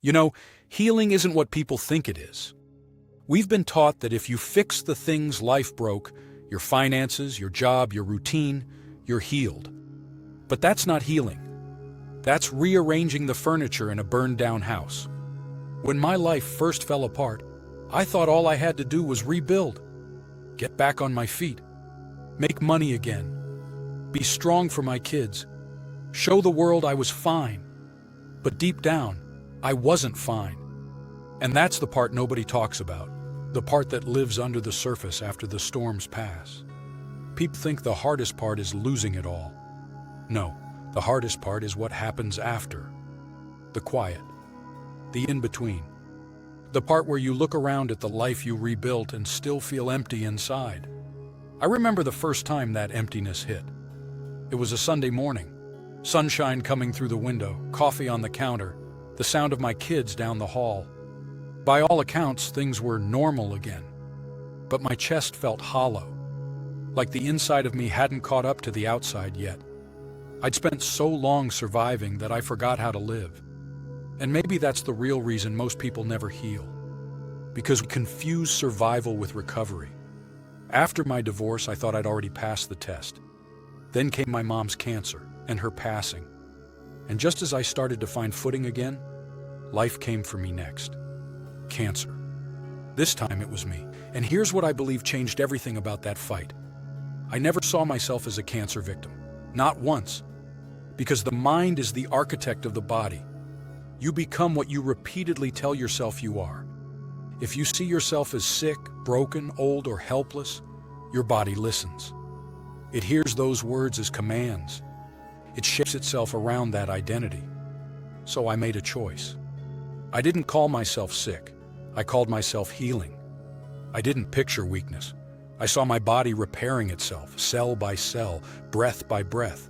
You know, healing isn't what people think it is. We've been taught that if you fix the things life broke, your finances, your job, your routine, you're healed. But that's not healing. That's rearranging the furniture in a burned-down house. When my life first fell apart, I thought all I had to do was rebuild, get back on my feet, make money again, be strong for my kids, show the world I was fine. But deep down, I wasn't fine. And that's the part nobody talks about, the part that lives under the surface after the storms pass. People think the hardest part is losing it all. No, the hardest part is what happens after. The quiet, the in-between. The part where you look around at the life you rebuilt and still feel empty inside. I remember the first time that emptiness hit. It was a Sunday morning. Sunshine coming through the window, coffee on the counter, the sound of my kids down the hall. By all accounts, things were normal again. But my chest felt hollow, like the inside of me hadn't caught up to the outside yet. I'd spent so long surviving that I forgot how to live. And maybe that's the real reason most people never heal. Because we confuse survival with recovery. After my divorce, I thought I'd already passed the test. Then came my mom's cancer and her passing. And just as I started to find footing again, life came for me next. Cancer. This time it was me. And here's what I believe changed everything about that fight. I never saw myself as a cancer victim. Not once. Because the mind is the architect of the body. You become what you repeatedly tell yourself you are. If you see yourself as sick, broken, old, or helpless, your body listens. It hears those words as commands. It shapes itself around that identity. So I made a choice. I didn't call myself sick. I called myself healing. I didn't picture weakness. I saw my body repairing itself, cell by cell, breath by breath.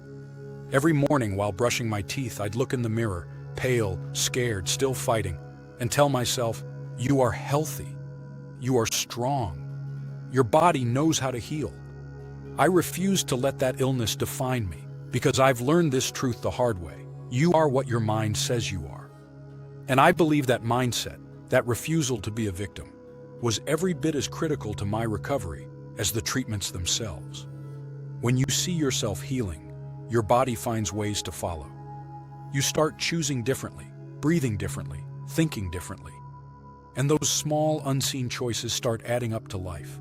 Every morning while brushing my teeth, I'd look in the mirror, pale, scared, still fighting, and tell myself, you are healthy. You are strong. Your body knows how to heal. I refused to let that illness define me, because I've learned this truth the hard way. You are what your mind says you are. And I believe that mindset, that refusal to be a victim, was every bit as critical to my recovery as the treatments themselves. When you see yourself healing, your body finds ways to follow. You start choosing differently, breathing differently, thinking differently. And those small, unseen choices start adding up to life.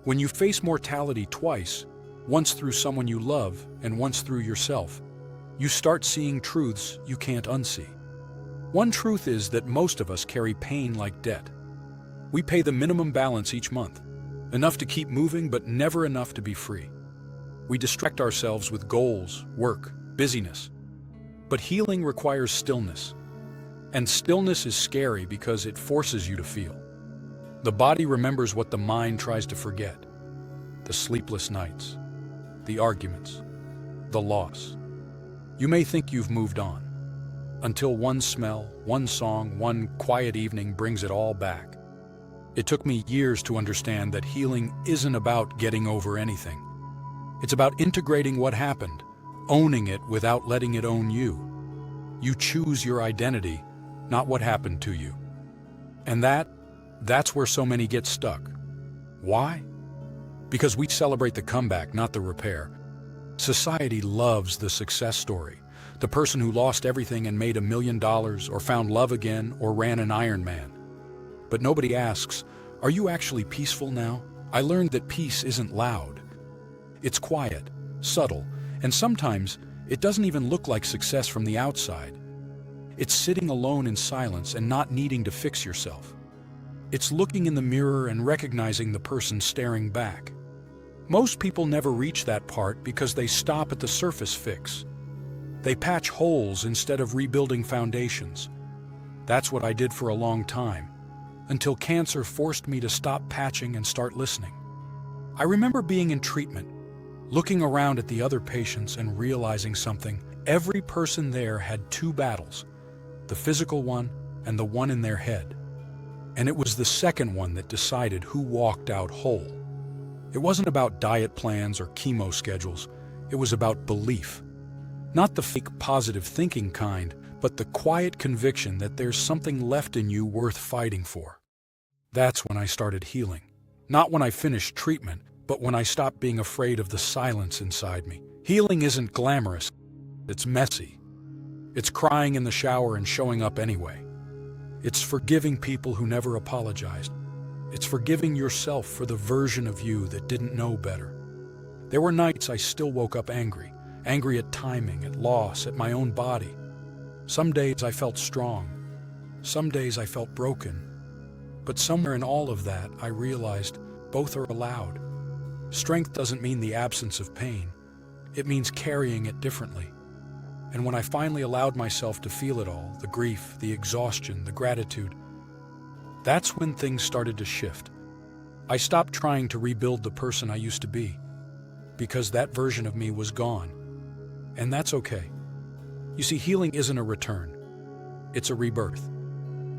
When you face mortality twice, once through someone you love and once through yourself, you start seeing truths you can't unsee. One truth is that most of us carry pain like debt. We pay the minimum balance each month, enough to keep moving but never enough to be free. We distract ourselves with goals, work, busyness. But healing requires stillness. And stillness is scary because it forces you to feel. The body remembers what the mind tries to forget. The sleepless nights, the arguments, the loss. You may think you've moved on, until one smell, one song, one quiet evening brings it all back. It took me years to understand that healing isn't about getting over anything. It's about integrating what happened, owning it without letting it own you. You choose your identity, not what happened to you. And that's where so many get stuck. Why? Because we celebrate the comeback, not the repair. Society loves the success story. The person who lost everything and made $1 million, or found love again, or ran an Ironman. But nobody asks, are you actually peaceful now? I learned that peace isn't loud. It's quiet, subtle, and sometimes it doesn't even look like success from the outside. It's sitting alone in silence and not needing to fix yourself. It's looking in the mirror and recognizing the person staring back. Most people never reach that part because they stop at the surface fix. They patch holes instead of rebuilding foundations. That's what I did for a long time, until cancer forced me to stop patching and start listening. I remember being in treatment, looking around at the other patients and realizing something. Every person there had two battles, the physical one and the one in their head. And it was the second one that decided who walked out whole. It wasn't about diet plans or chemo schedules. It was about belief. Not the fake positive thinking kind, but the quiet conviction that there's something left in you worth fighting for. That's when I started healing. Not when I finished treatment, but when I stopped being afraid of the silence inside me. Healing isn't glamorous, it's messy. It's crying in the shower and showing up anyway. It's forgiving people who never apologized. It's forgiving yourself for the version of you that didn't know better. There were nights I still woke up angry at timing, at loss, at my own body. Some days I felt strong. Some days I felt broken. But somewhere in all of that, I realized both are allowed. Strength doesn't mean the absence of pain. It means carrying it differently. And when I finally allowed myself to feel it all, the grief, the exhaustion, the gratitude, that's when things started to shift. I stopped trying to rebuild the person I used to be, because that version of me was gone. And that's okay. You see, healing isn't a return. It's a rebirth.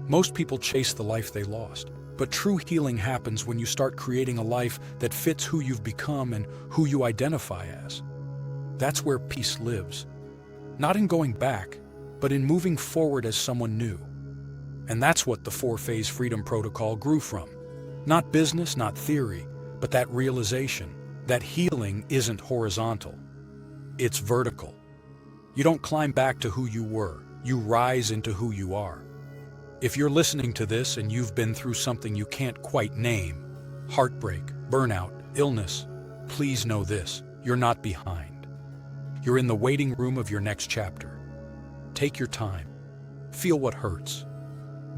Most people chase the life they lost, but true healing happens when you start creating a life that fits who you've become and who you identify as. That's where peace lives. Not in going back, but in moving forward as someone new. And that's what the 4-Phase Freedom Protocol grew from. Not business, not theory, but that realization that healing isn't horizontal. It's vertical. You don't climb back to who you were. You rise into who you are. If you're listening to this and you've been through something you can't quite name, heartbreak, burnout, illness, please know this: you're not behind. You're in the waiting room of your next chapter. Take your time. Feel what hurts.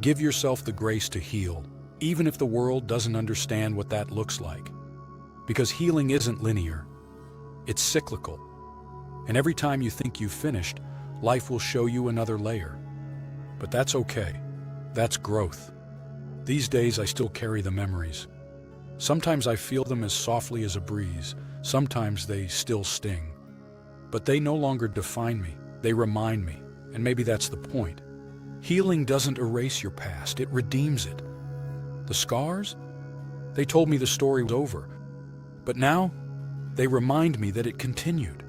Give yourself the grace to heal, even if the world doesn't understand what that looks like. Because healing isn't linear. It's cyclical. And every time you think you've finished, life will show you another layer. But that's okay. That's growth. These days I still carry the memories. Sometimes I feel them as softly as a breeze. Sometimes they still sting. But they no longer define me. They remind me. And maybe that's the point. Healing doesn't erase your past, it redeems it. The scars? They told me the story was over. But now, they remind me that it continued.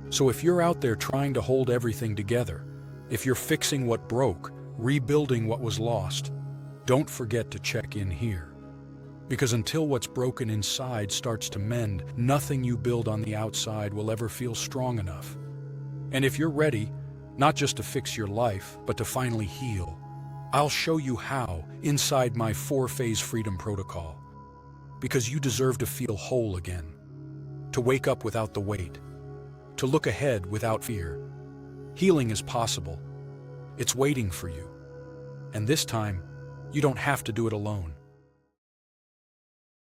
So if you're out there trying to hold everything together, if you're fixing what broke, rebuilding what was lost, don't forget to check in here. Because until what's broken inside starts to mend, nothing you build on the outside will ever feel strong enough. And if you're ready, not just to fix your life, but to finally heal, I'll show you how inside my 4-Phase Freedom Protocol. Because you deserve to feel whole again, to wake up without the weight, to look ahead without fear. Healing is possible. It's waiting for you. And this time, you don't have to do it alone.